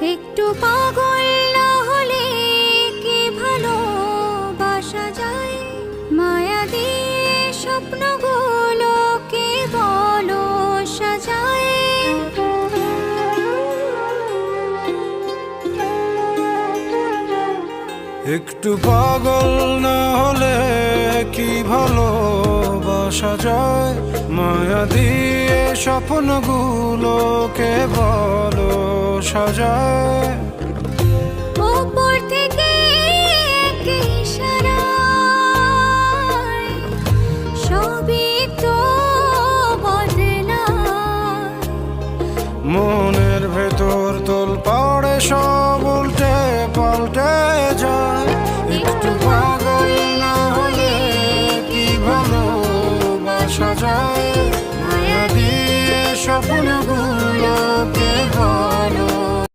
একটু পাগল না হলে কি ভালোবাসা যায়? মায়া দিয়ে স্বপ্নগুলোকে বলো সাজায়। একটু পাগল না হলে কি ভালোবাসা যায়? মায়া দিয়ে স্বপ্নগুলোকে বলো সাজায়। উপর থেকে এক ইশারায় সবই তো বদলায়। মনের ভেতর তোলপাড়ে সব